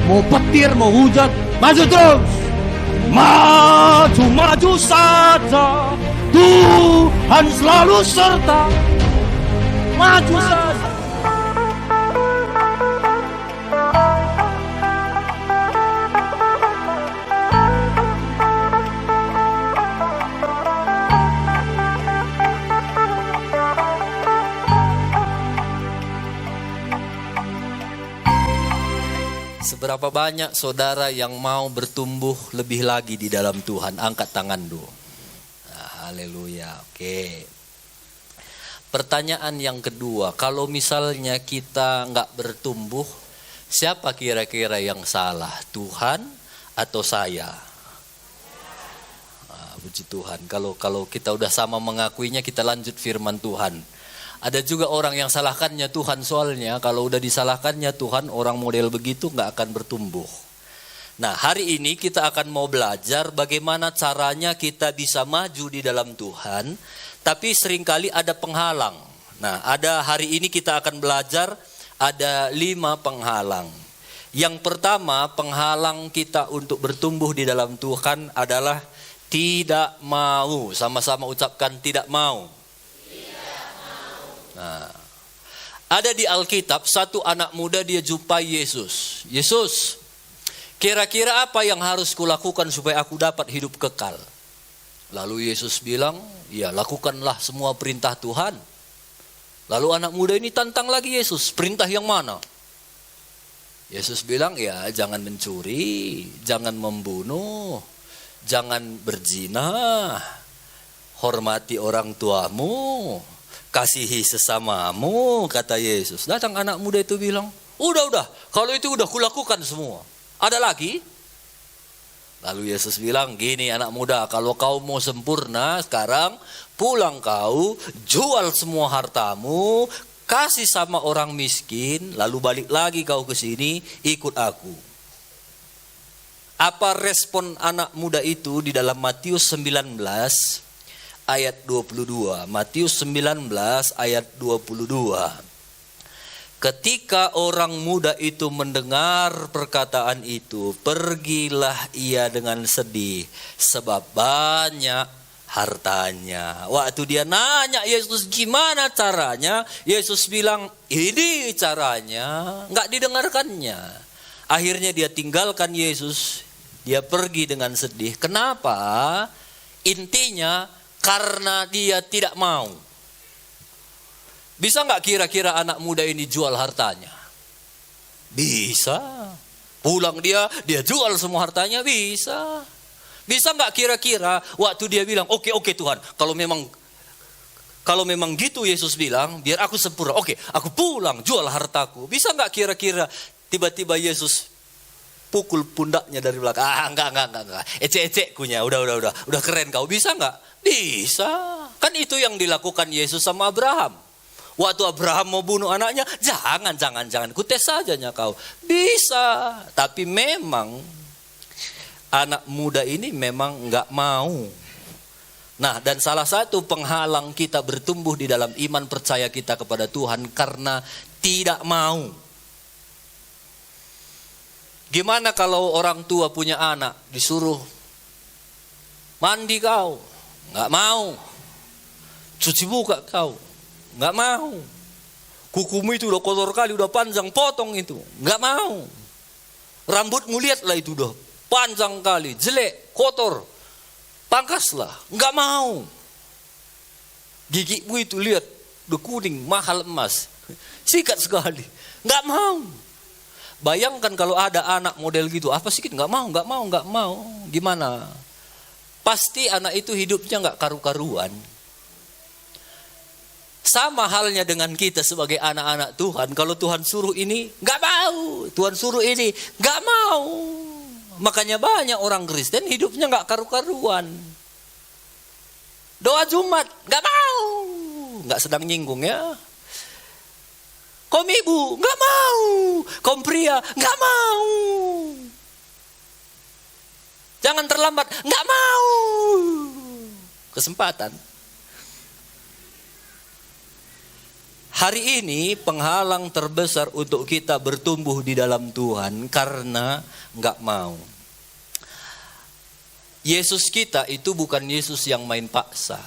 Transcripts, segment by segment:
mau petir, mau hujan, maju terus. Maju saja, Tuhan selalu serta. Maju saja. Seberapa banyak saudara yang mau bertumbuh lebih lagi di dalam Tuhan? Angkat tangan dulu. Haleluya. Oke. Pertanyaan yang kedua, kalau misalnya kita nggak bertumbuh, siapa kira-kira yang salah? Tuhan atau saya? Puji Tuhan. Kalau kita udah sama mengakuinya, kita lanjut firman Tuhan. Ada juga orang yang salahkannya Tuhan, soalnya kalau udah disalahkannya Tuhan, orang model begitu nggak akan bertumbuh. Nah, hari ini kita akan mau belajar bagaimana caranya kita bisa maju di dalam Tuhan, tapi seringkali ada penghalang. Nah, hari ini kita akan belajar ada 5 penghalang. Yang pertama, penghalang kita untuk bertumbuh di dalam Tuhan adalah tidak mau. Sama-sama ucapkan tidak mau. Nah, ada di Alkitab satu anak muda, dia jumpai Yesus. Yesus, kira-kira apa yang harus kulakukan supaya aku dapat hidup kekal? Lalu Yesus bilang, ya lakukanlah semua perintah Tuhan. Lalu anak muda ini tantang lagi Yesus, perintah yang mana? Yesus bilang, ya jangan mencuri, jangan membunuh, jangan berzina, hormati orang tuamu, kasihi sesamamu, kata Yesus. Datang anak muda itu bilang, udah, kalau itu udah kulakukan semua. Ada lagi? Lalu Yesus bilang, gini anak muda, kalau kau mau sempurna sekarang, pulang kau, jual semua hartamu, kasih sama orang miskin, lalu balik lagi kau ke sini, ikut aku. Apa respon anak muda itu di dalam Matius 19 ayat 22. Matius 19 ayat 22. Ketika orang muda itu mendengar perkataan itu, pergilah ia dengan sedih sebab banyak hartanya. Waktu dia nanya Yesus gimana caranya, Yesus bilang ini caranya, nggak didengarkannya. Akhirnya dia tinggalkan Yesus, dia pergi dengan sedih. Kenapa? Intinya karena dia tidak mau. Bisa nggak kira-kira anak muda ini jual hartanya? Bisa. Pulang dia jual semua hartanya, bisa. Bisa nggak kira-kira waktu dia bilang, oke Tuhan, kalau memang gitu Yesus bilang, biar aku sempurna. Oke, aku pulang, jual hartaku. Bisa nggak kira-kira tiba-tiba Yesus pukul pundaknya dari belakang? Enggak. Ecek kunya, udah keren kau. Bisa nggak? Bisa. Kan itu yang dilakukan Yesus sama Abraham. Waktu Abraham mau bunuh anaknya, jangan, kutes sajanya kau. Bisa. Tapi memang anak muda ini memang nggak mau. Nah, dan salah satu penghalang kita bertumbuh di dalam iman percaya kita kepada Tuhan karena tidak mau. Gimana kalau orang tua punya anak, disuruh mandi kau, nggak mau. Cuci muka kau, nggak mau. Kukumu itu udah kotor kali, udah panjang, potong itu, nggak mau. Rambutmu lihatlah itu udah panjang kali, jelek, kotor, pangkaslah, nggak mau. Gigimu itu lihat, udah kuning, mahal emas, sikat sekali, nggak mau. Bayangkan kalau ada anak model gitu, apa sih? Nggak mau. Gimana? Pasti anak itu hidupnya nggak karu-karuan. Sama halnya dengan kita sebagai anak-anak Tuhan. Kalau Tuhan suruh ini, nggak mau. Tuhan suruh ini, nggak mau. Makanya banyak orang Kristen hidupnya nggak karu-karuan. Doa Jumat, nggak mau. Nggak sedang nyinggung ya. Kaum ibu, nggak mau. Kaum pria, nggak mau. Jangan terlambat, nggak mau. Kesempatan. Hari ini penghalang terbesar untuk kita bertumbuh di dalam Tuhan karena nggak mau. Yesus kita itu bukan Yesus yang main paksa.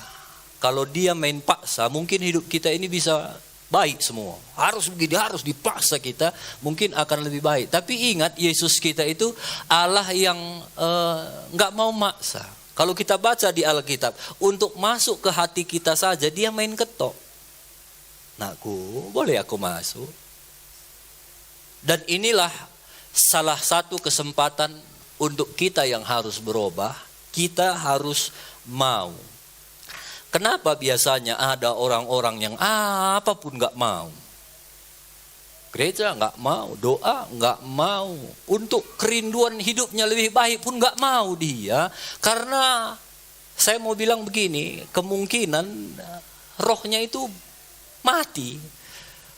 Kalau dia main paksa, mungkin hidup kita ini bisa baik semua. Harus begini, harus dipaksa kita, mungkin akan lebih baik. Tapi ingat, Yesus kita itu Allah yang nggak mau maksa. Kalau kita baca di Alkitab, untuk masuk ke hati kita saja dia main ketok. Nakku, boleh aku masuk? Dan inilah salah satu kesempatan untuk kita yang harus berubah. Kita harus mau. Kenapa biasanya ada orang-orang yang apapun gak mau? Gereja gak mau, doa gak mau. Untuk kerinduan hidupnya lebih baik pun gak mau dia. Karena saya mau bilang begini, kemungkinan rohnya itu mati.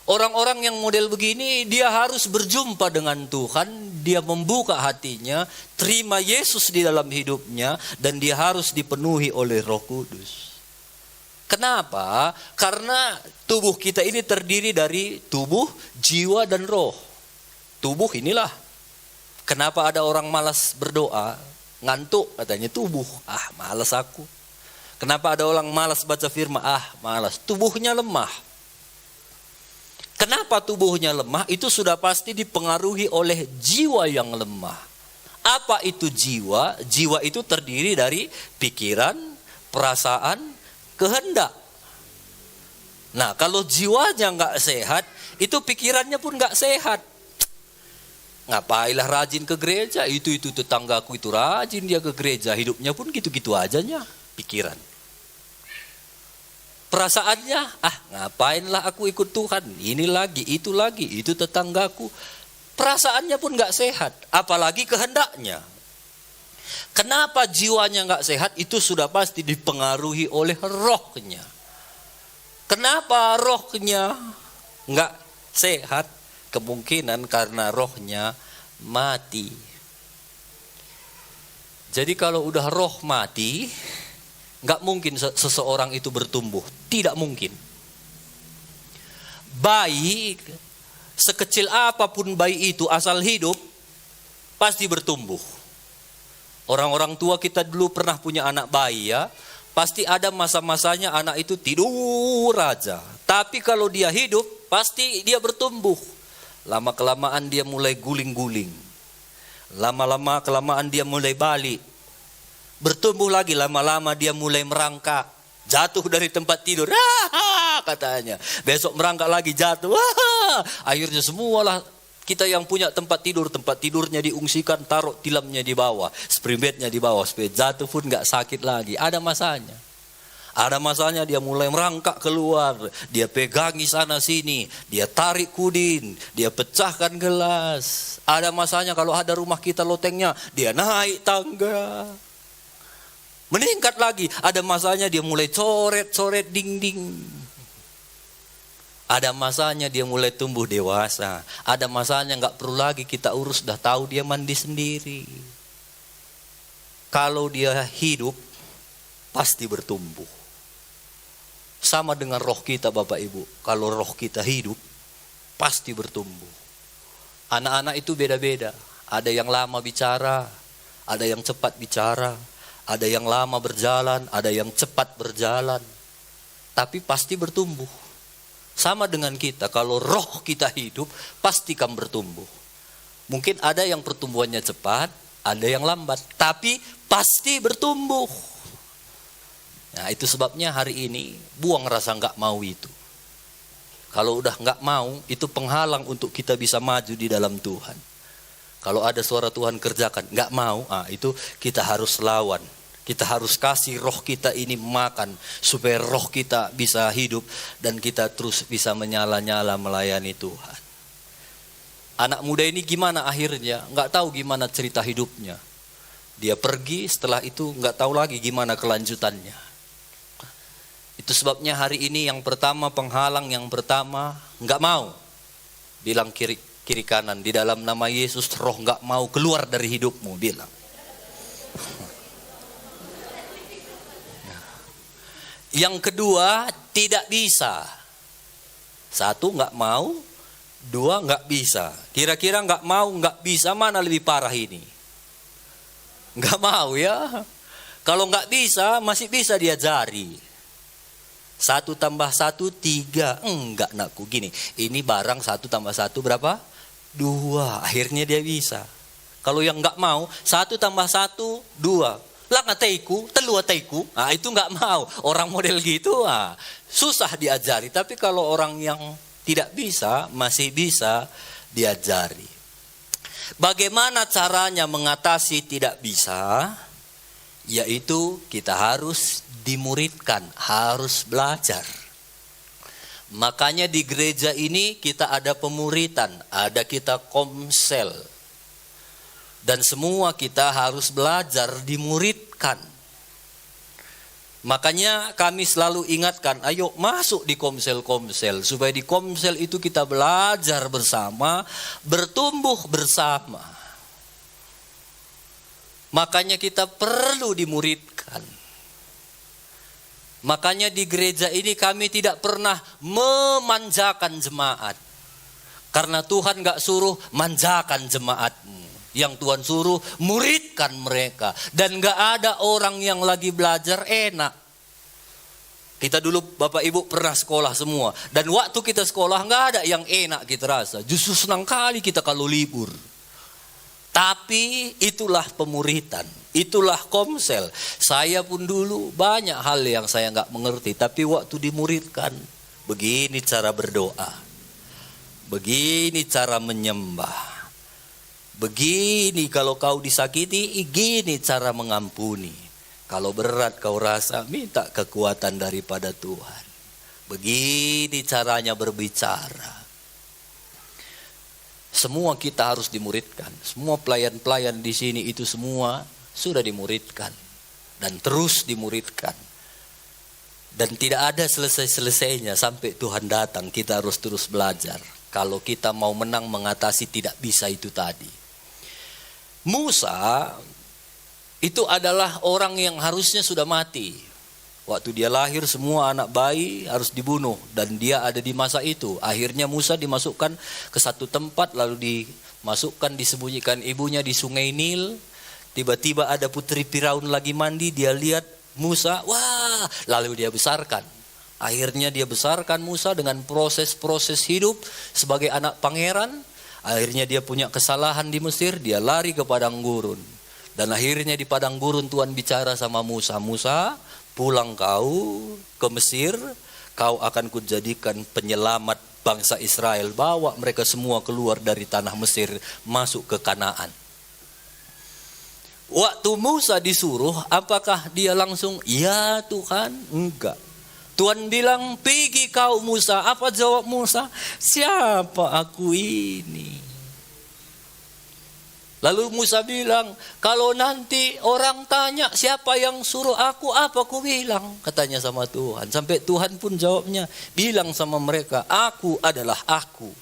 Orang-orang yang model begini, dia harus berjumpa dengan Tuhan, dia membuka hatinya, terima Yesus di dalam hidupnya, dan dia harus dipenuhi oleh Roh Kudus. Kenapa? Karena tubuh kita ini terdiri dari tubuh, jiwa, dan roh. Tubuh inilah. Kenapa ada orang malas berdoa? Ngantuk katanya tubuh. Malas aku. Kenapa ada orang malas baca firman? Malas. Tubuhnya lemah. Kenapa tubuhnya lemah? Itu sudah pasti dipengaruhi oleh jiwa yang lemah. Apa itu jiwa? Jiwa itu terdiri dari pikiran, perasaan, kehendak. Nah, kalau jiwanya nggak sehat, itu pikirannya pun nggak sehat. Ngapailah rajin ke gereja? Itu tetanggaku itu rajin dia ke gereja, hidupnya pun gitu-gitu ajanya, pikiran. Perasaannya, ngapainlah aku ikut Tuhan? Ini lagi, itu tetanggaku. Perasaannya pun nggak sehat, apalagi kehendaknya. Kenapa jiwanya nggak sehat? Itu sudah pasti dipengaruhi oleh rohnya. Kenapa rohnya nggak sehat? Kemungkinan karena rohnya mati. Jadi kalau udah roh mati, nggak mungkin seseorang itu bertumbuh. Tidak mungkin. Bayi, sekecil apapun bayi itu asal hidup, pasti bertumbuh. Orang-orang tua kita dulu pernah punya anak bayi ya. Pasti ada masa-masanya anak itu tidur aja. Tapi kalau dia hidup, pasti dia bertumbuh. Lama-kelamaan dia mulai guling-guling. Lama-lama kelamaan dia mulai balik. Bertumbuh lagi, lama-lama dia mulai merangkak. Jatuh dari tempat tidur, katanya. Besok merangkak lagi, jatuh. Akhirnya semualah kita yang punya tempat tidurnya diungsikan, taruh tilamnya di bawah, spring bednya di bawah, supaya jatuh pun gak sakit lagi. Ada masanya dia mulai merangkak keluar, dia pegangi sana sini, dia tarik kudin, dia pecahkan gelas. Ada masanya kalau ada rumah kita lotengnya, dia naik tangga. Meningkat lagi, ada masanya dia mulai coret-coret dinding. Ada masanya dia mulai tumbuh dewasa. Ada masanya gak perlu lagi kita urus, dah tahu dia mandi sendiri. Kalau dia hidup, pasti bertumbuh. Sama dengan roh kita Bapak Ibu. Kalau roh kita hidup, pasti bertumbuh. Anak-anak itu beda-beda. Ada yang lama bicara, ada yang cepat bicara. Ada yang lama berjalan, ada yang cepat berjalan. Tapi pasti bertumbuh. Sama dengan kita, kalau roh kita hidup, pasti akan bertumbuh. Mungkin ada yang pertumbuhannya cepat, ada yang lambat. Tapi pasti bertumbuh. Nah itu sebabnya hari ini, buang rasa gak mau itu. Kalau udah gak mau, itu penghalang untuk kita bisa maju di dalam Tuhan. Kalau ada suara Tuhan kerjakan, gak mau, itu kita harus lawan. Kita harus kasih roh kita ini makan supaya roh kita bisa hidup dan kita terus bisa menyala-nyala melayani Tuhan. Anak muda ini gimana akhirnya? Nggak tahu gimana cerita hidupnya. Dia pergi, setelah itu nggak tahu lagi gimana kelanjutannya. Itu sebabnya hari ini yang pertama, penghalang yang pertama, nggak mau. Bilang kiri kanan, di dalam nama Yesus roh nggak mau keluar dari hidupmu, bilang. Yang kedua, tidak bisa. 1 nggak mau, 2 nggak bisa. Kira-kira nggak mau, nggak bisa mana lebih parah ini? Nggak mau ya. Kalau nggak bisa masih bisa diajari. 1 tambah 1 3. Enggak nakku gini. Ini barang 1 tambah 1 berapa? 2. Akhirnya dia bisa. Kalau yang nggak mau 1 tambah 1 2. Lah ngataiku, telu ataiku. Nah, itu nggak mau. Orang model gitu susah diajari. Tapi kalau orang yang tidak bisa, masih bisa diajari. Bagaimana caranya mengatasi tidak bisa? Yaitu kita harus dimuridkan, harus belajar. Makanya di gereja ini kita ada pemuritan, ada kita komsel. Dan semua kita harus belajar dimuridkan. Makanya kami selalu ingatkan, ayo masuk di komsel-komsel. Supaya di komsel itu kita belajar bersama, bertumbuh bersama. Makanya kita perlu dimuridkan. Makanya di gereja ini kami tidak pernah memanjakan jemaat. Karena Tuhan gak suruh manjakan jemaatmu. Yang Tuhan suruh muridkan mereka. Dan gak ada orang yang lagi belajar enak. Kita dulu Bapak Ibu pernah sekolah semua. Dan waktu kita sekolah gak ada yang enak kita rasa. Justru senang kali kita kalau libur. Tapi itulah pemuritan. Itulah komsel. Saya pun dulu banyak hal yang saya gak mengerti. Tapi waktu dimuridkan. Begini cara berdoa. Begini cara menyembah. Begini kalau kau disakiti, gini cara mengampuni. Kalau berat kau rasa, minta kekuatan daripada Tuhan. Begini caranya berbicara. Semua kita harus dimuridkan. Semua pelayan-pelayan di sini itu semua sudah dimuridkan. Dan terus dimuridkan. Dan tidak ada selesai-selesainya sampai Tuhan datang. Kita harus terus belajar. Kalau kita mau menang mengatasi tidak bisa itu tadi. Musa itu adalah orang yang harusnya sudah mati. Waktu dia lahir semua anak bayi harus dibunuh. Dan dia ada di masa itu. Akhirnya Musa dimasukkan ke satu tempat. Lalu disembunyikan ibunya di sungai Nil. Tiba-tiba ada putri Firaun lagi mandi. Dia lihat Musa. Wah, lalu dia besarkan. Akhirnya dia besarkan Musa dengan proses-proses hidup sebagai anak pangeran. Akhirnya dia punya kesalahan di Mesir, dia lari ke padang gurun. Dan akhirnya di padang gurun Tuhan bicara sama Musa. Musa, pulang kau ke Mesir, kau akan kujadikan penyelamat bangsa Israel. Bawa mereka semua keluar dari tanah Mesir, masuk ke Kanaan. Waktu Musa disuruh, apakah dia langsung, ya Tuhan? Enggak. Tuhan bilang, pergi kau Musa. Apa jawab Musa? Siapa aku ini? Lalu Musa bilang, kalau nanti orang tanya siapa yang suruh aku, apa aku bilang? Katanya sama Tuhan. Sampai Tuhan pun jawabnya, bilang sama mereka, aku adalah aku.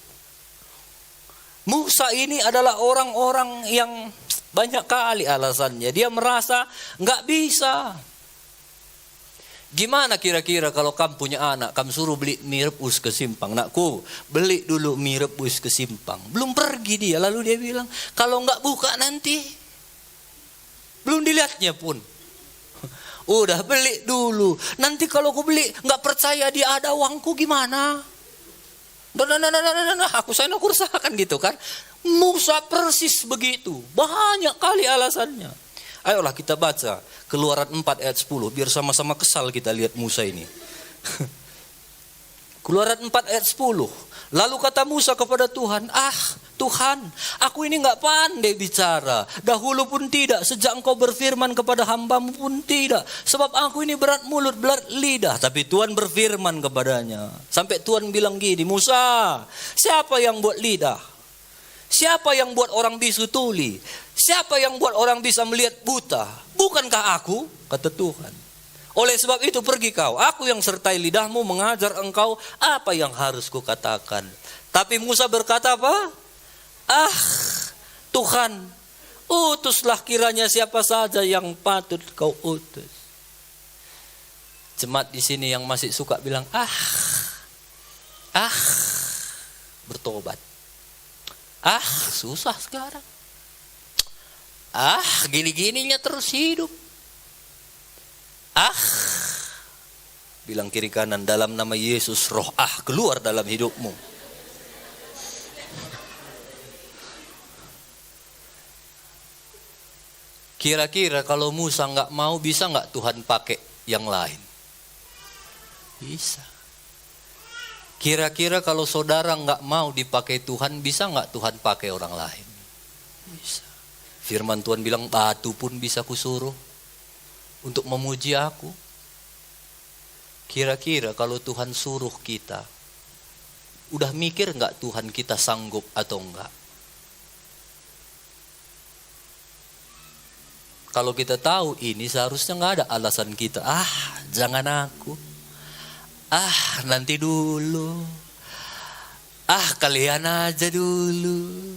Musa ini adalah orang-orang yang banyak kali alasannya. Dia merasa nggak bisa. Gimana kira-kira kalau kamu punya anak, kamu suruh beli mie rebus ke Simpang. Nakku, beli dulu mie rebus ke Simpang. Belum pergi dia, lalu dia bilang, kalau nggak buka nanti. Belum dilihatnya pun. Udah beli dulu. Nanti kalau aku beli, nggak percaya dia ada uangku gimana? Aku usahakan gitu kan. Musa persis begitu. Banyak kali alasannya. Ayolah kita baca Keluaran 4 ayat 10. Biar sama-sama kesal kita lihat Musa ini. Keluaran 4 ayat 10. Lalu kata Musa kepada Tuhan, Tuhan, aku ini gak pandai bicara. Dahulu pun tidak, sejak engkau berfirman kepada hambamu pun tidak. Sebab aku ini berat mulut, berat lidah. Tapi Tuhan berfirman kepadanya. Sampai Tuhan bilang gini, Musa, siapa yang buat lidah? Siapa yang buat orang bisu tuli? Siapa yang buat orang bisa melihat buta? Bukankah aku? Kata Tuhan. Oleh sebab itu pergi kau. Aku yang sertai lidahmu mengajar engkau apa yang harus kukatakan. Tapi Musa berkata apa? Tuhan, utuslah kiranya siapa saja yang patut kau utus. Jemaat di sini yang masih suka bilang bertobat. Susah sekarang. Gini-gininya terus hidup. Bilang kiri kanan, dalam nama Yesus roh keluar dalam hidupmu. Kira-kira kalau Musa nggak mau, bisa nggak Tuhan pakai yang lain? Bisa. Kira-kira kalau saudara nggak mau dipakai Tuhan, bisa nggak Tuhan pakai orang lain? Bisa. Firman Tuhan bilang, batu pun bisa kusuruh untuk memuji aku. Kira-kira kalau Tuhan suruh kita, udah mikir nggak Tuhan kita sanggup atau enggak? Kalau kita tahu ini, seharusnya nggak ada alasan kita. Jangan aku. Nanti dulu. Kalian aja dulu.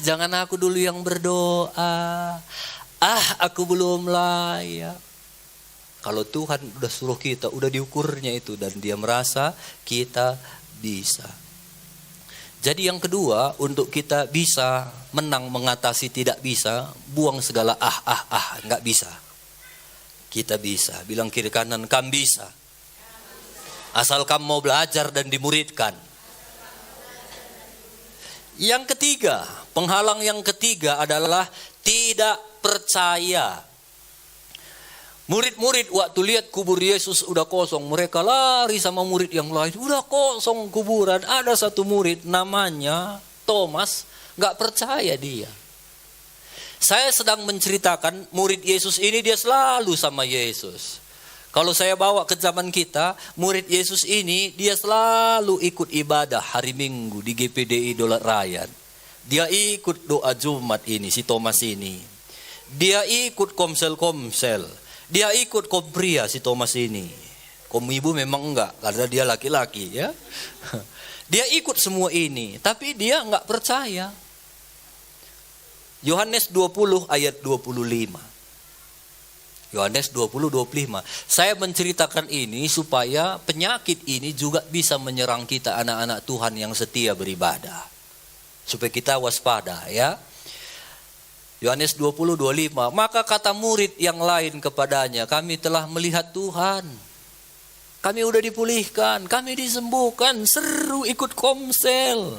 Jangan aku dulu yang berdoa. Aku belum layak. Kalau Tuhan udah suruh kita, udah diukurnya itu, dan dia merasa kita bisa. Jadi yang kedua, untuk kita bisa menang mengatasi tidak bisa, buang segala nggak bisa. Kita bisa. Bilang kiri kanan, kamu bisa. Asal kamu mau belajar dan dimuridkan. Yang ketiga, penghalang yang ketiga adalah tidak percaya. Murid-murid waktu lihat kubur Yesus udah kosong, mereka lari sama murid yang lain. Udah kosong kuburan. Ada satu murid namanya Thomas, gak percaya dia. Saya sedang menceritakan murid Yesus ini, dia selalu sama Yesus. Kalau saya bawa ke zaman kita, murid Yesus ini dia selalu ikut ibadah hari Minggu di GPDI Dolat Rayan. Dia ikut doa Jumat ini, si Thomas ini. Dia ikut komsel-komsel. Dia ikut kaum pria, si Thomas ini. Kaum ibu memang enggak, karena dia laki-laki ya. Dia ikut semua ini, tapi dia enggak percaya. Yohanes 20 ayat 25. Yohanes 20-25. Saya menceritakan ini supaya penyakit ini juga bisa menyerang kita, anak-anak Tuhan yang setia beribadah. Supaya kita waspada ya. Yohanes 20-25. Maka kata murid yang lain kepadanya, kami telah melihat Tuhan. Kami udah dipulihkan, kami disembuhkan, seru ikut komsel.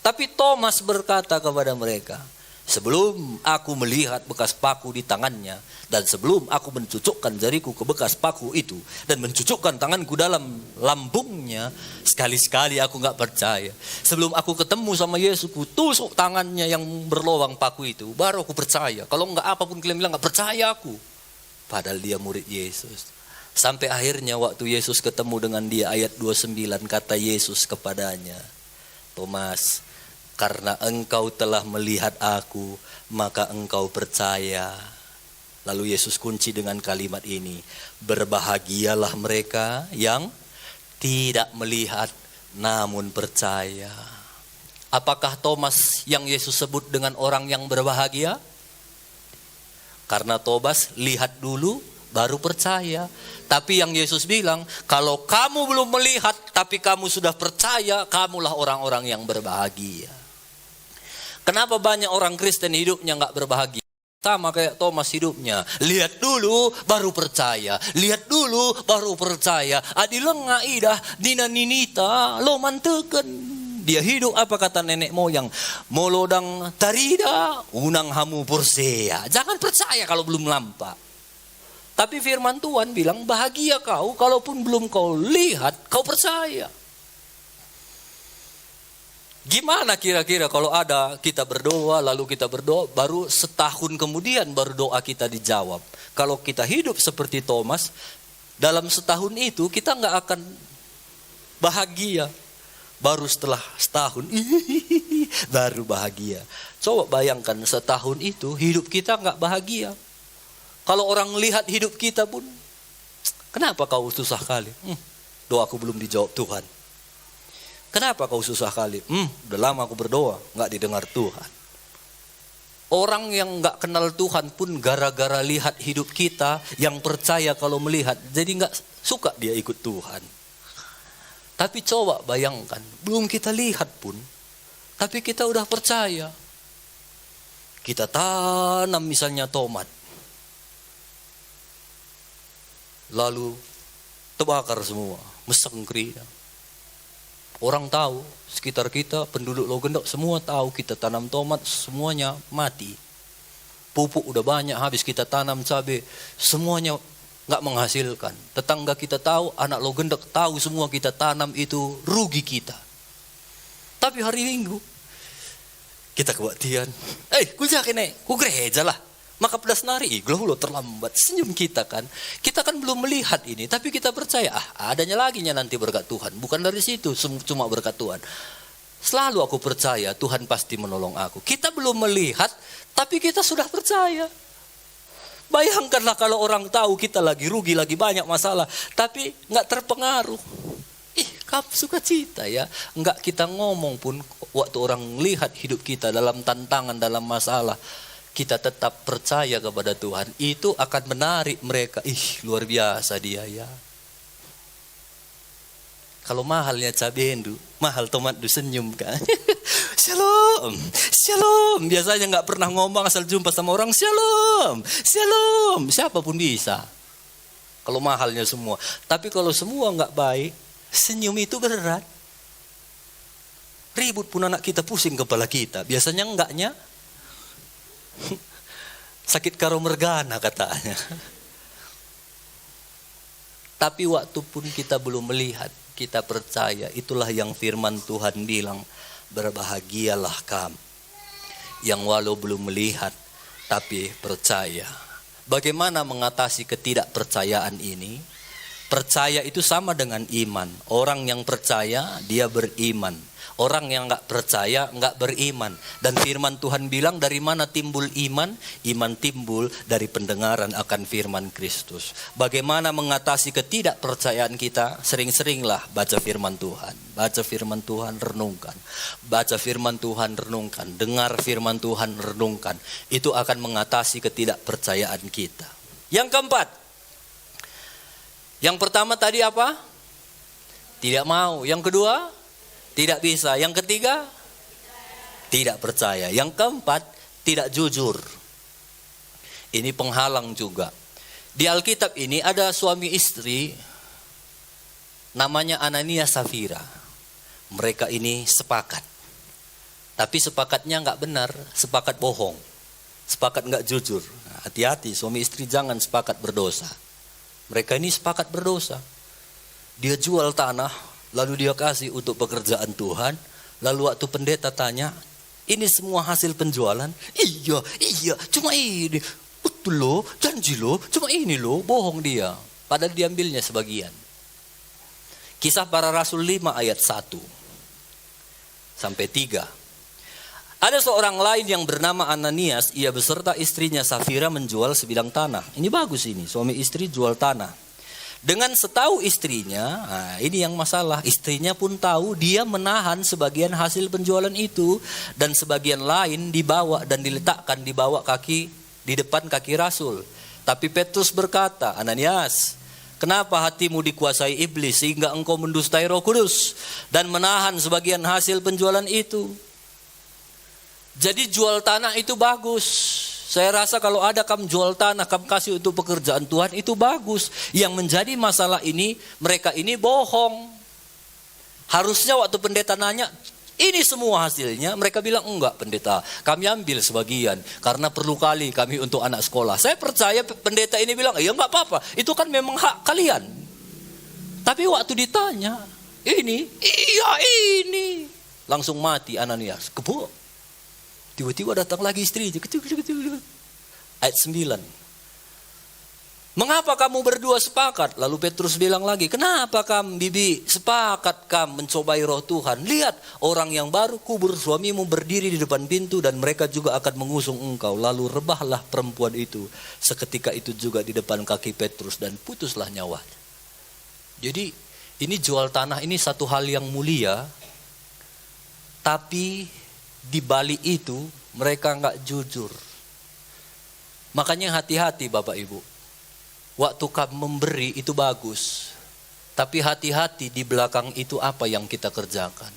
Tapi Thomas berkata kepada mereka, sebelum aku melihat bekas paku di tangannya, dan sebelum aku mencucukkan jariku ke bekas paku itu, dan mencucukkan tanganku dalam lambungnya, sekali-sekali aku gak percaya. Sebelum aku ketemu sama Yesus, ku tusuk tangannya yang berlubang paku itu, baru aku percaya. Kalau enggak, apapun kalian bilang, gak percaya aku. Padahal dia murid Yesus. Sampai akhirnya waktu Yesus ketemu dengan dia, ayat 29, kata Yesus kepadanya, Thomas, karena engkau telah melihat aku, maka engkau percaya. Lalu Yesus kunci dengan kalimat ini, berbahagialah mereka yang tidak melihat namun percaya. Apakah Thomas yang Yesus sebut dengan orang yang berbahagia? Karena Thomas lihat dulu baru percaya. Tapi yang Yesus bilang, kalau kamu belum melihat tapi kamu sudah percaya, kamulah orang-orang yang berbahagia. Kenapa banyak orang Kristen hidupnya gak berbahagia? Sama kayak Thomas hidupnya. Lihat dulu baru percaya. Lihat dulu baru percaya. Adi lenga idah dina ninita lo manteken. Dia hidup apa kata nenek moyang? Molodang tarida unang hamu porsea. Jangan percaya kalau belum nampak. Tapi firman Tuhan bilang bahagia kau kalaupun belum kau lihat kau percaya. Gimana kira-kira kalau ada kita berdoa, lalu kita berdoa, baru setahun kemudian baru doa kita dijawab. Kalau kita hidup seperti Thomas, dalam setahun itu kita nggak akan bahagia. Baru setelah setahun, baru bahagia. Coba bayangkan setahun itu hidup kita nggak bahagia. Kalau orang lihat hidup kita pun, kenapa kau susah kali? Doaku belum dijawab Tuhan. Kenapa kau susah kali? Udah lama aku berdoa, gak didengar Tuhan. Orang yang gak kenal Tuhan pun gara-gara lihat hidup kita, yang percaya kalau melihat, jadi gak suka dia ikut Tuhan. Tapi coba bayangkan, belum kita lihat pun, tapi kita udah percaya. Kita tanam misalnya tomat. Lalu terbakar semua, mesengkri. Orang tahu, sekitar kita, penduduk Logendak semua tahu kita tanam tomat, semuanya mati. Pupuk udah banyak habis kita tanam cabai, semuanya nggak menghasilkan. Tetangga kita tahu, anak Logendak tahu semua kita tanam itu rugi kita. Tapi hari Minggu kita kebaktian. Ku jakin ku gereja lah. Maka pedas nari, lo terlambat. Senyum kita kan. Kita kan belum melihat ini, tapi kita percaya, adanya lagi nanti berkat Tuhan. Bukan dari situ, cuma berkat Tuhan. Selalu aku percaya Tuhan pasti menolong aku. Kita belum melihat, tapi kita sudah percaya. Bayangkanlah kalau orang tahu kita lagi rugi, lagi banyak masalah, tapi nggak terpengaruh. Kamu suka cita ya. Nggak kita ngomong pun, waktu orang lihat hidup kita dalam tantangan, dalam masalah, kita tetap percaya kepada Tuhan, itu akan menarik mereka. Luar biasa dia ya. Kalau mahalnya cabai hendu, mahal tomat du senyum kan. Shalom, shalom. Biasanya nggak pernah ngomong, asal jumpa sama orang shalom, shalom. Siapapun bisa. Kalau mahalnya semua. Tapi kalau semua nggak baik, senyum itu berat. Ribut pun anak kita, pusing kepala kita. Biasanya enggaknya sakit karo mergana katanya. Tapi waktu pun kita belum melihat, kita percaya. Itulah yang firman Tuhan bilang, berbahagialah kamu yang walau belum melihat tapi percaya. Bagaimana mengatasi ketidakpercayaan ini? Percaya itu sama dengan iman. Orang yang percaya dia beriman. Orang yang nggak percaya nggak beriman. Dan firman Tuhan bilang, dari mana timbul iman? Iman timbul dari pendengaran akan firman Kristus. Bagaimana mengatasi ketidakpercayaan kita? Sering-seringlah baca firman Tuhan. Baca firman Tuhan, renungkan. Baca firman Tuhan, renungkan. Dengar firman Tuhan, renungkan. Itu akan mengatasi ketidakpercayaan kita. Yang keempat. Yang pertama tadi apa? Tidak mau. Yang kedua? Tidak bisa. Yang ketiga? Tidak percaya. Yang keempat, tidak jujur. Ini penghalang juga. Di Alkitab ini ada suami istri, namanya Ananias Safira. Mereka ini sepakat. Tapi sepakatnya nggak benar, sepakat bohong. Sepakat nggak jujur. Hati-hati, suami istri jangan sepakat berdosa. Mereka ini sepakat berdosa. Dia jual tanah, lalu dia kasih untuk pekerjaan Tuhan. Lalu waktu pendeta tanya, ini semua hasil penjualan? Iya, cuma ini. Betul loh, janji loh, cuma ini loh. Bohong dia. Padahal diambilnya sebagian. Kisah Para Rasul 5 ayat 1 sampai 3. Ada seorang lain yang bernama Ananias. Ia beserta istrinya Safira menjual sebidang tanah. Ini bagus ini, suami istri jual tanah. Dengan setahu istrinya, ini yang masalah, istrinya pun tahu, dia menahan sebagian hasil penjualan itu. Dan sebagian lain dibawa dan diletakkan di bawah kaki, di depan kaki Rasul. Tapi Petrus berkata, Ananias, kenapa hatimu dikuasai iblis sehingga engkau mendustai Roh Kudus dan menahan sebagian hasil penjualan itu? Jadi jual tanah itu bagus. Saya rasa kalau ada kamu jual tanah, kamu kasih untuk pekerjaan Tuhan, itu bagus. Yang menjadi masalah ini, mereka ini bohong. Harusnya waktu pendeta nanya, ini semua hasilnya, mereka bilang, enggak pendeta, kami ambil sebagian. Karena perlu kali kami untuk anak sekolah. Saya percaya pendeta ini bilang, ya enggak apa-apa, itu kan memang hak kalian. Tapi waktu ditanya, ini, langsung mati Ananias, kebo. Tiba-tiba datang lagi istri. Ayat 9. Mengapa kamu berdua sepakat? Lalu Petrus bilang lagi, kenapa kamu bibi sepakat kamu mencobai roh Tuhan? Lihat, orang yang baru kubur suamimu berdiri di depan pintu dan mereka juga akan mengusung engkau. Lalu rebahlah perempuan itu. Seketika itu juga di depan kaki Petrus dan putuslah nyawanya. Jadi ini jual tanah ini satu hal yang mulia. Tapi di balik itu mereka nggak jujur. Makanya hati-hati Bapak Ibu. Waktu kamu memberi itu bagus. Tapi hati-hati di belakang itu apa yang kita kerjakan.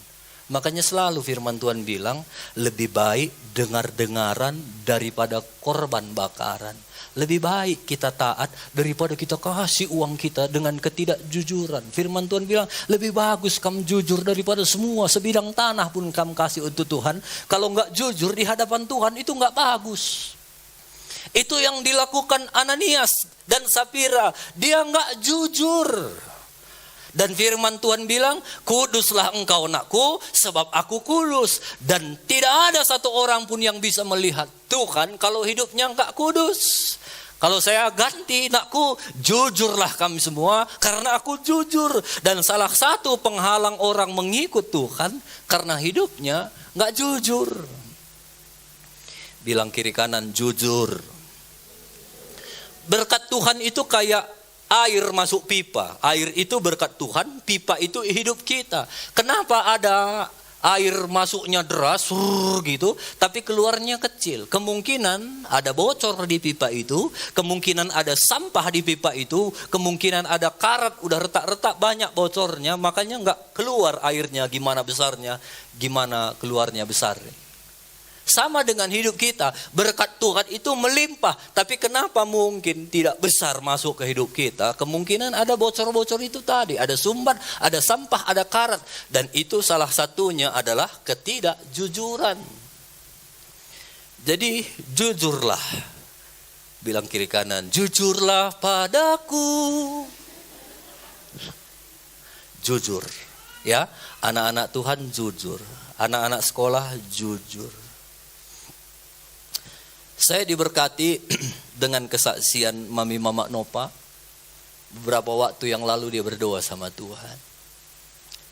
Makanya selalu firman Tuhan bilang, lebih baik dengar-dengaran daripada korban bakaran. Lebih baik kita taat daripada kita kasih uang kita dengan ketidakjujuran. Firman Tuhan bilang, lebih bagus kamu jujur daripada semua sebidang tanah pun kamu kasih untuk Tuhan. Kalau enggak jujur di hadapan Tuhan itu enggak bagus. Itu yang dilakukan Ananias dan Sapira. Dia enggak jujur. Dan firman Tuhan bilang, kuduslah engkau nakku sebab aku kudus. Dan tidak ada satu orang pun yang bisa melihat Tuhan kalau hidupnya enggak kudus. Kalau saya ganti, nakku, jujurlah kami semua karena aku jujur. Dan salah satu penghalang orang mengikut Tuhan karena hidupnya enggak jujur. Bilang kiri kanan, jujur. Berkat Tuhan itu kayak air masuk pipa. Air itu berkat Tuhan, pipa itu hidup kita. Kenapa ada air masuknya deras gitu, tapi keluarnya kecil? Kemungkinan ada bocor di pipa itu, kemungkinan ada sampah di pipa itu, kemungkinan ada karat udah retak-retak banyak bocornya, makanya nggak keluar airnya gimana besarnya, gimana keluarnya besarnya. Sama dengan hidup kita, berkat Tuhan itu melimpah. Tapi kenapa mungkin tidak besar masuk ke hidup kita? Kemungkinan ada bocor-bocor itu tadi. Ada sumbat, ada sampah, ada karat. Dan itu salah satunya adalah ketidakjujuran. Jadi jujurlah. Bilang kiri kanan, jujurlah padaku. Jujur. Ya, anak-anak Tuhan jujur. Anak-anak sekolah jujur. Saya diberkati dengan kesaksian Mami Mama Nopa. Beberapa waktu yang lalu dia berdoa sama Tuhan.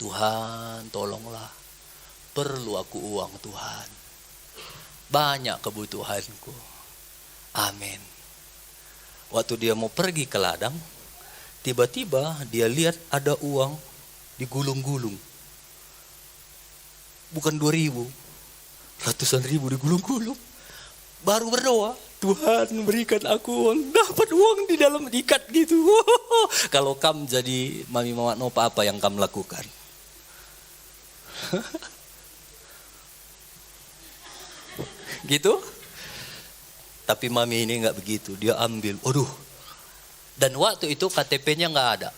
Tuhan tolonglah. Perlu aku uang Tuhan. Banyak kebutuhanku. Amin. Waktu dia mau pergi ke ladang. Tiba-tiba dia lihat ada uang digulung-gulung. Bukan 2.000. Ratusan ribu digulung-gulung. Baru berdoa, Tuhan berikan aku uang, dapat uang di dalam ikat gitu. Kalau kamu jadi Mami Mama Nopa, apa yang kamu lakukan? Gitu? Tapi Mami ini nggak begitu, dia ambil, waduh. Dan waktu itu KTP-nya nggak ada.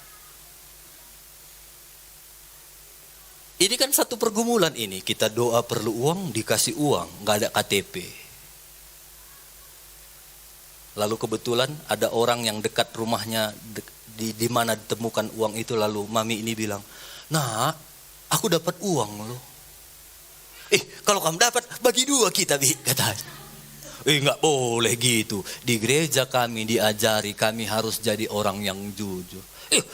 Ini kan satu pergumulan ini, kita doa perlu uang, dikasih uang, nggak ada KTP. Lalu kebetulan ada orang yang dekat rumahnya di mana ditemukan uang itu. Lalu Mami ini bilang, nah aku dapat uang loh. Kalau kamu dapat bagi 2 kita Bi, katanya. Nggak boleh gitu. Di gereja kami diajari kami harus jadi orang yang jujur.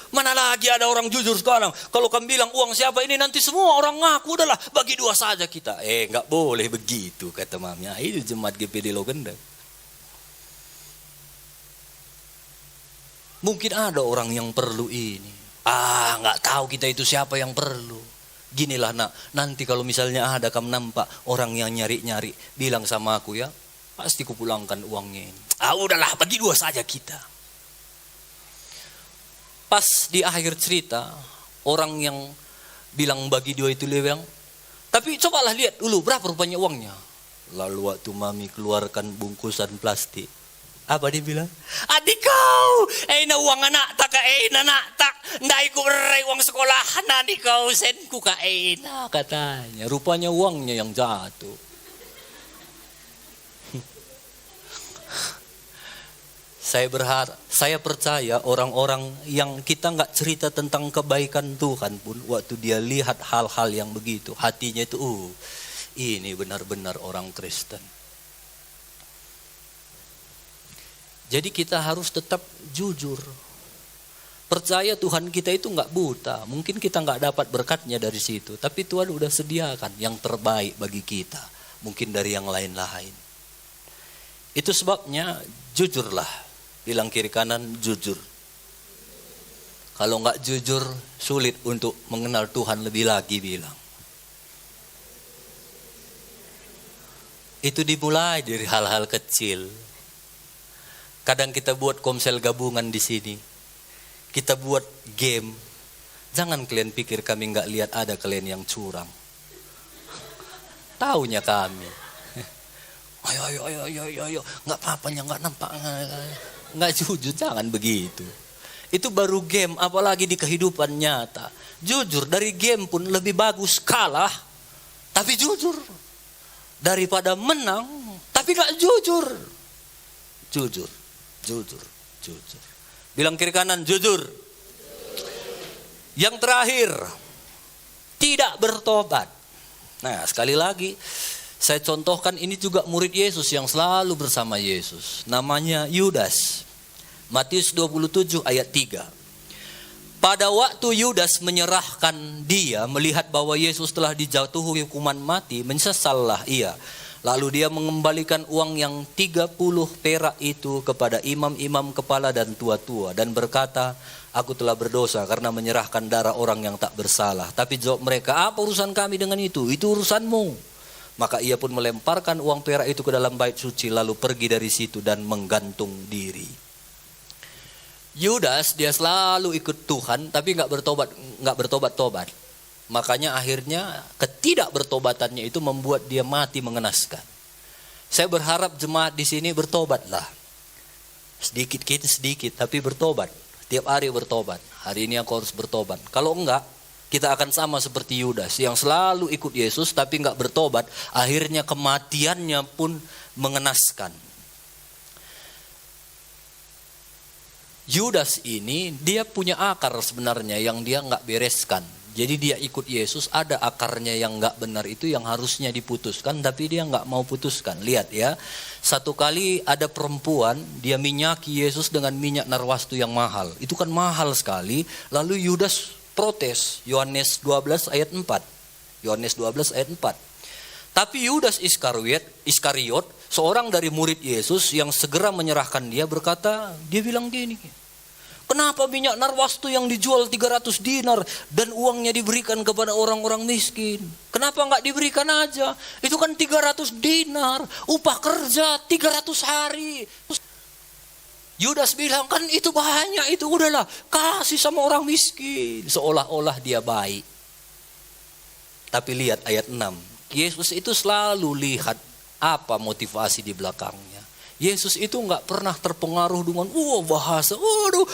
Mana lagi ada orang jujur sekarang. Kalau kamu bilang uang siapa ini, nanti semua orang ngaku, udahlah bagi 2 saja kita. Nggak boleh begitu kata Mami. Ini jemaat GPD Logendang. Mungkin ada orang yang perlu ini. Nggak tahu kita itu siapa yang perlu. Ginilah nak, nanti kalau misalnya ada kamu nampak orang yang nyari-nyari, bilang sama aku ya, pasti kupulangkan uangnya ini. Udahlah bagi 2 saja kita. Pas di akhir cerita, orang yang bilang bagi 2 itu dia bilang, tapi cobalah lihat dulu berapa rupanya uangnya. Lalu waktu Mami keluarkan bungkusan plastik, apa dia bilang? Adik kau, na uang anak tak anak tak, ndai ku berai uang sekolah adik kau sen ku na katanya. Rupanya uangnya yang jatuh. Saya percaya orang-orang yang kita nggak cerita tentang kebaikan Tuhan pun, waktu dia lihat hal-hal yang begitu, hatinya itu, ini benar-benar orang Kristen. Jadi kita harus tetap jujur. Percaya Tuhan kita itu nggak buta. Mungkin kita nggak dapat berkatnya dari situ, tapi Tuhan udah sediakan yang terbaik bagi kita. Mungkin dari yang lain-lain. Itu sebabnya jujurlah. Bilang kiri kanan jujur. Kalau nggak jujur sulit untuk mengenal Tuhan lebih lagi bilang. Itu dimulai dari hal-hal kecil. Kadang kita buat komsel gabungan di sini. Kita buat game. Jangan kalian pikir kami nggak lihat ada kalian yang curang. Taunya kami. Ayo, nggak apa-apanya, nggak nampak, nggak jujur, jangan begitu. Itu baru game, apalagi di kehidupan nyata. Jujur, dari game pun lebih bagus kalah, tapi jujur. Daripada menang, tapi gak jujur. Jujur. Bilang kiri kanan, jujur. Yang terakhir, tidak bertobat. Nah, sekali lagi, saya contohkan ini juga murid Yesus yang selalu bersama Yesus. Namanya Yudas. Matius 27 ayat 3. Pada waktu Yudas menyerahkan dia, melihat bahwa Yesus telah dijatuhi hukuman mati, menyesallah ia. Lalu dia mengembalikan uang yang 30 perak itu kepada imam-imam kepala dan tua-tua. Dan berkata, aku telah berdosa karena menyerahkan darah orang yang tak bersalah. Tapi jawab mereka, apa urusan kami dengan itu? Itu urusanmu. Maka ia pun melemparkan uang perak itu ke dalam bait suci, lalu pergi dari situ dan menggantung diri. Yudas dia selalu ikut Tuhan tapi nggak bertobat. Makanya akhirnya ketidakbertobatannya itu membuat dia mati mengenaskan. Saya berharap jemaat di sini bertobatlah. Sedikit tapi bertobat. Tiap hari bertobat. Hari ini aku harus bertobat. Kalau enggak, kita akan sama seperti Yudas yang selalu ikut Yesus tapi nggak bertobat. Akhirnya kematiannya pun mengenaskan. Yudas ini dia punya akar sebenarnya yang dia nggak bereskan. Jadi dia ikut Yesus, ada akarnya yang nggak benar itu yang harusnya diputuskan, tapi dia nggak mau putuskan. Lihat ya, satu kali ada perempuan dia minyaki Yesus dengan minyak narwastu yang mahal. Itu kan mahal sekali. Lalu Yudas protes. Yohanes 12 ayat 4. Yohanes 12 ayat 4. Tapi Yudas Iskariot, seorang dari murid Yesus yang segera menyerahkan dia berkata, dia bilang gini, kenapa minyak narwastu yang dijual 300 dinar dan uangnya diberikan kepada orang-orang miskin? Kenapa enggak diberikan aja? Itu kan 300 dinar, upah kerja 300 hari. Yudas bilang, kan itu banyak, itu udahlah kasih sama orang miskin. Seolah-olah dia baik. Tapi lihat ayat 6. Yesus itu selalu lihat apa motivasi di belakangnya. Yesus itu nggak pernah terpengaruh dengan bahasa,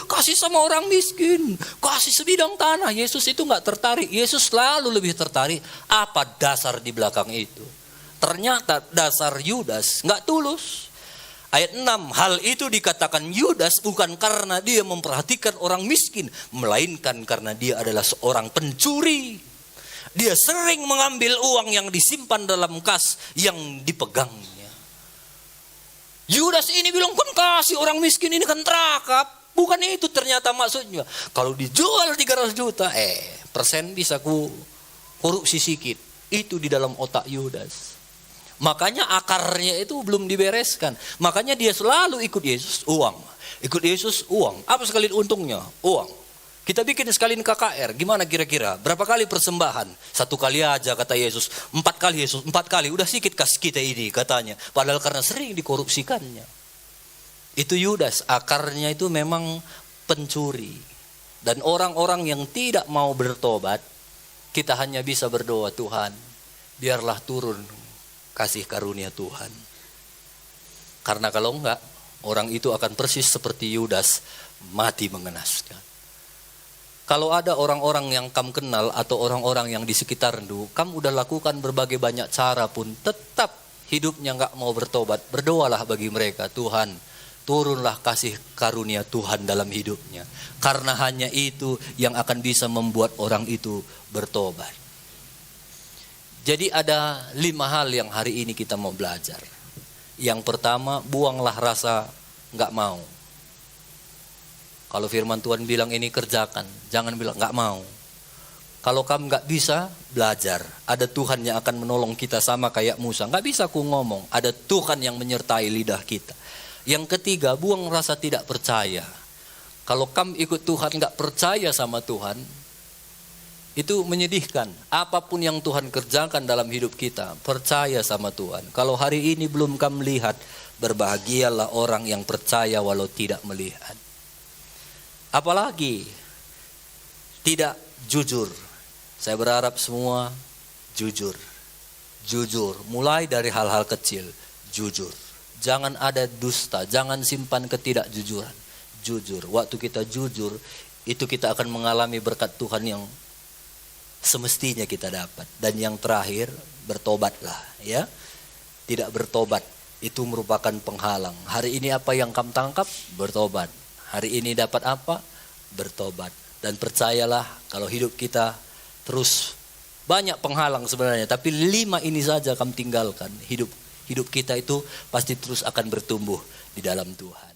kasih sama orang miskin, kasih sebidang tanah. Yesus itu nggak tertarik. Yesus selalu lebih tertarik apa dasar di belakang itu. Ternyata dasar Yudas nggak tulus. Ayat 6, hal itu dikatakan Yudas bukan karena dia memperhatikan orang miskin, melainkan karena dia adalah seorang pencuri. Dia sering mengambil uang yang disimpan dalam kas yang dipegangnya. Yudas ini bilang, kan kasih orang miskin ini kan terakap. Bukan itu ternyata maksudnya. Kalau dijual 300 juta, persen bisa korupsi sikit. Itu di dalam otak Yudas. Makanya akarnya itu belum dibereskan. Makanya dia selalu ikut Yesus, uang. Ikut Yesus, uang. Apa sekali untungnya? Uang. Kita bikin sekalian KKR, gimana kira-kira? Berapa kali persembahan? 1 kali aja kata Yesus. 4 kali Yesus, 4 kali. Udah sedikit kasih kita ini katanya. Padahal karena sering dikorupsikannya. Itu Yudas, akarnya itu memang pencuri. Dan orang-orang yang tidak mau bertobat, kita hanya bisa berdoa, Tuhan, biarlah turun kasih karunia Tuhan. Karena kalau enggak, orang itu akan persis seperti Yudas, mati mengenaskan. Kalau ada orang-orang yang kamu kenal atau orang-orang yang di sekitar kamu udah lakukan berbagai banyak cara pun tetap hidupnya nggak mau bertobat, berdoalah bagi mereka, Tuhan, turunlah kasih karunia Tuhan dalam hidupnya. Karena hanya itu yang akan bisa membuat orang itu bertobat. Jadi ada 5 hal yang hari ini kita mau belajar. Yang pertama, buanglah rasa nggak mau. Kalau firman Tuhan bilang ini kerjakan, jangan bilang nggak mau. Kalau kamu nggak bisa, belajar. Ada Tuhan yang akan menolong kita sama kayak Musa. Nggak bisa aku ngomong, ada Tuhan yang menyertai lidah kita. Yang ketiga, buang rasa tidak percaya. Kalau kamu ikut Tuhan nggak percaya sama Tuhan, itu menyedihkan. Apapun yang Tuhan kerjakan dalam hidup kita, percaya sama Tuhan. Kalau hari ini belum kamu lihat, berbahagialah orang yang percaya walau tidak melihat. Apalagi tidak jujur. Saya berharap semua jujur. Jujur, mulai dari hal-hal kecil, jujur. Jangan ada dusta, jangan simpan ketidakjujuran. Jujur, waktu kita jujur, itu kita akan mengalami berkat Tuhan yang semestinya kita dapat. Dan yang terakhir, bertobatlah, ya. Tidak bertobat, itu merupakan penghalang. Hari ini apa yang kamu tangkap? Bertobat. Hari ini dapat apa? Bertobat. Dan percayalah, kalau hidup kita terus banyak penghalang sebenarnya, tapi 5 ini saja kamu tinggalkan, hidup kita itu pasti terus akan bertumbuh di dalam Tuhan.